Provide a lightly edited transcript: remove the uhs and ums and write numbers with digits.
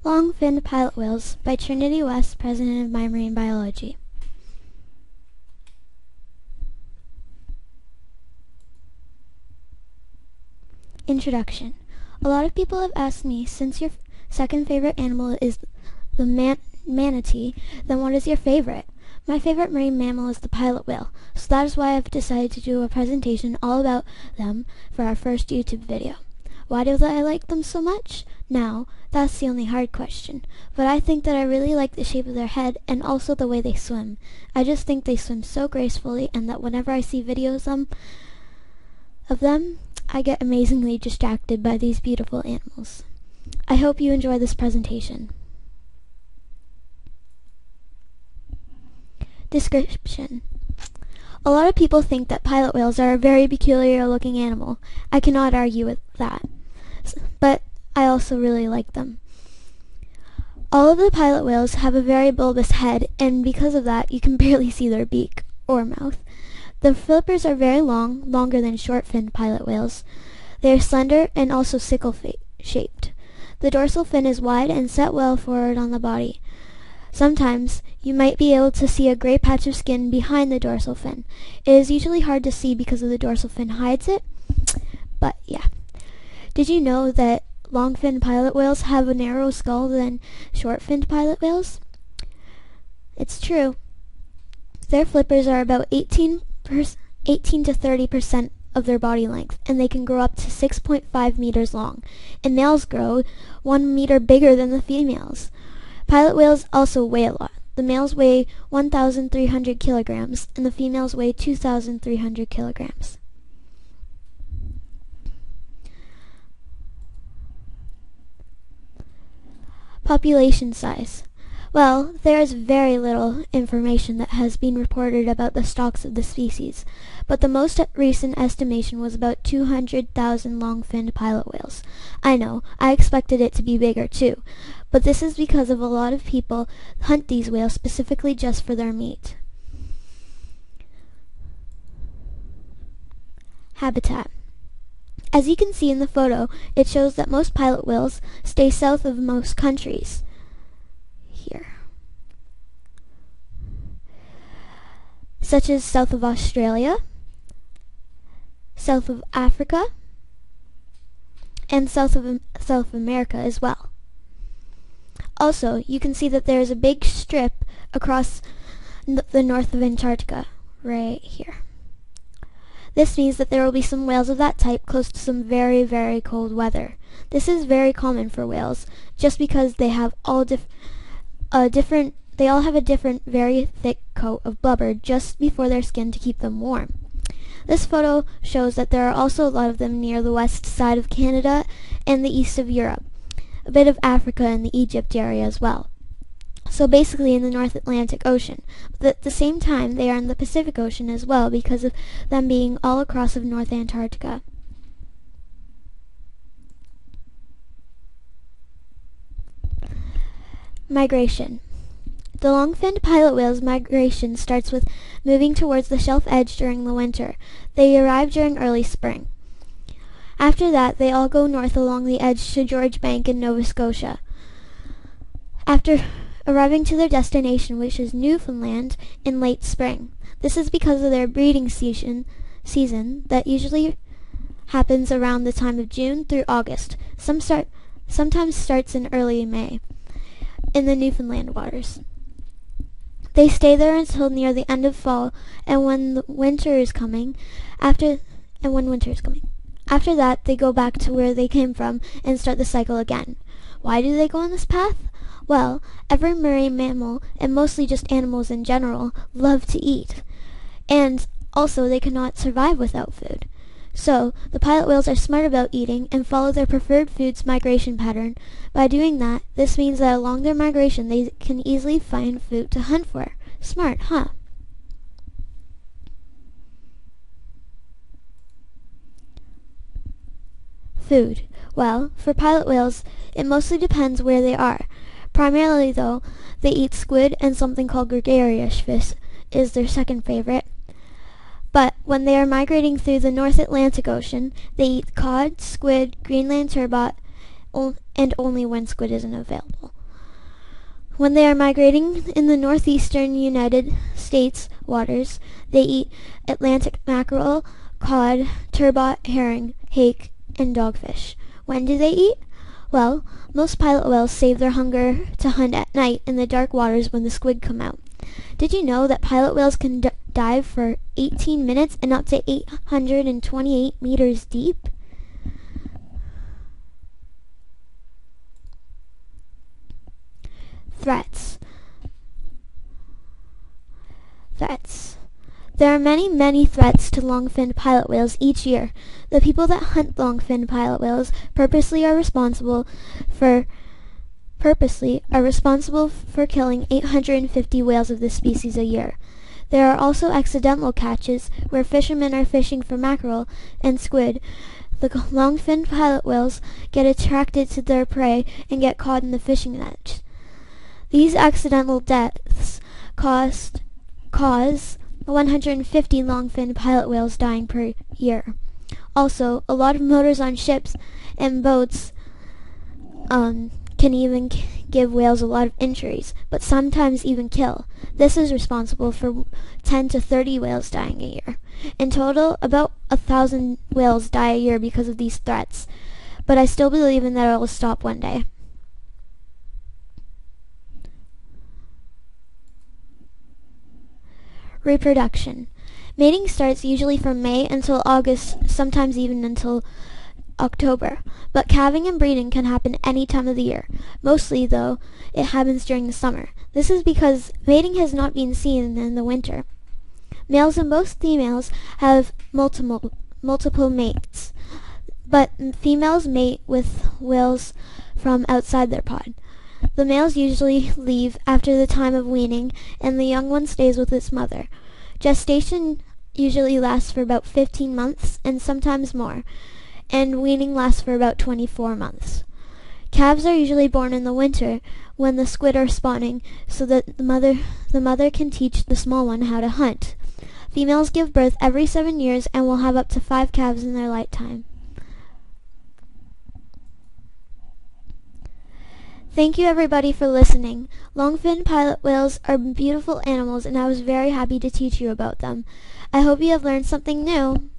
Long-finned pilot whales by Trinity West, president of My Marine Biology. Introduction. A lot of people have asked me, since your second favorite animal is the manatee, then what is your favorite? My favorite marine mammal is the pilot whale, so that is why I've decided to do a presentation all about them for our first YouTube video. Why do I like them so much? Now, that's the only hard question, but I think that I really like the shape of their head and also the way they swim. I just think they swim so gracefully, and that whenever I see videos of them, I get amazingly distracted by these beautiful animals. I hope you enjoy this presentation. Description. A lot of people think that pilot whales are a very peculiar looking animal. I cannot argue with that, but I also really like them. All of the pilot whales have a very bulbous head, and because of that you can barely see their beak or mouth. The flippers are very long, longer than short-finned pilot whales. They are slender and also sickle-shaped. The dorsal fin is wide and set well forward on the body. Sometimes you might be able to see a gray patch of skin behind the dorsal fin. It is usually hard to see because of the dorsal fin hides it, but yeah. Did you know that long-finned pilot whales have a narrower skull than short-finned pilot whales? It's true. Their flippers are about 18 to 30% of their body length, and they can grow up to 6.5 meters long, and males grow 1 meter bigger than the females. Pilot whales also weigh a lot. The males weigh 1,300 kilograms, and the females weigh 2,300 kilograms. Population size. Well, there is very little information that has been reported about the stocks of the species, but the most recent estimation was about 200,000 long-finned pilot whales. I know, I expected it to be bigger too, but this is because of a lot of people hunt these whales specifically just for their meat. Habitat. As you can see in the photo, it shows that most pilot whales stay south of most countries. Here. Such as south of Australia, south of Africa, and south of South America as well. Also, you can see that there is a big strip across the north of Antarctica, right here. This means that there will be some whales of that type close to some very, very cold weather. This is very common for whales, just because they have they all have a different, very thick coat of blubber just before their skin to keep them warm. This photo shows that there are also a lot of them near the west side of Canada and the east of Europe, a bit of Africa and the Egypt area as well. So basically in the North Atlantic Ocean. But at the same time, they are in the Pacific Ocean as well because of them being all across of North Antarctica. Migration. The long-finned pilot whale's migration starts with moving towards the shelf edge during the winter. They arrive during early spring. After that, they all go north along the edge to George Bank in Nova Scotia. After arriving to their destination, which is Newfoundland, in late spring. This is because of their breeding season that usually happens around the time of June through August. Sometimes starts in early May in the Newfoundland waters. They stay there until near the end of fall, and when winter is coming, after that, they go back to where they came from and start the cycle again. Why do they go on this path? Well, every marine mammal, and mostly just animals in general, love to eat. And also they cannot survive without food. So, the pilot whales are smart about eating and follow their preferred food's migration pattern. By doing that, this means that along their migration they can easily find food to hunt for. Smart, huh? Food. Well, for pilot whales, it mostly depends where they are. Primarily, though, they eat squid, and something called gregarious fish is their second favorite. But when they are migrating through the North Atlantic Ocean, they eat cod, squid, Greenland turbot, and only when squid isn't available. When they are migrating in the northeastern United States waters, they eat Atlantic mackerel, cod, turbot, herring, hake, and dogfish. When do they eat? Well, most pilot whales save their hunger to hunt at night in the dark waters when the squid come out. Did you know that pilot whales can dive for 18 minutes and up to 828 meters deep? Threats. There are many threats to long-finned pilot whales each year. The people that hunt long-finned pilot whales purposely are responsible for killing 850 whales of this species a year. There are also accidental catches where fishermen are fishing for mackerel and squid. The long-finned pilot whales get attracted to their prey and get caught in the fishing net. These accidental deaths cause 150 long-finned pilot whales dying per year. Also, a lot of motors on ships and boats can even give whales a lot of injuries, but sometimes even kill. This is responsible for 10 to 30 whales dying a year. In total, about 1,000 whales die a year because of these threats, but I still believe in that it will stop one day. Reproduction. Mating starts usually from May until August, sometimes even until October, but calving and breeding can happen any time of the year. Mostly, though, it happens during the summer. This is because mating has not been seen in the winter. Males and most females have multiple mates, but females mate with whales from outside their pod. The males usually leave after the time of weaning, and the young one stays with its mother. Gestation usually lasts for about 15 months, and sometimes more, and weaning lasts for about 24 months. Calves are usually born in the winter when the squid are spawning, so that the mother can teach the small one how to hunt. Females give birth every 7 years and will have up to 5 calves in their lifetime. Thank you everybody for listening. Long-finned pilot whales are beautiful animals and I was very happy to teach you about them. I hope you have learned something new.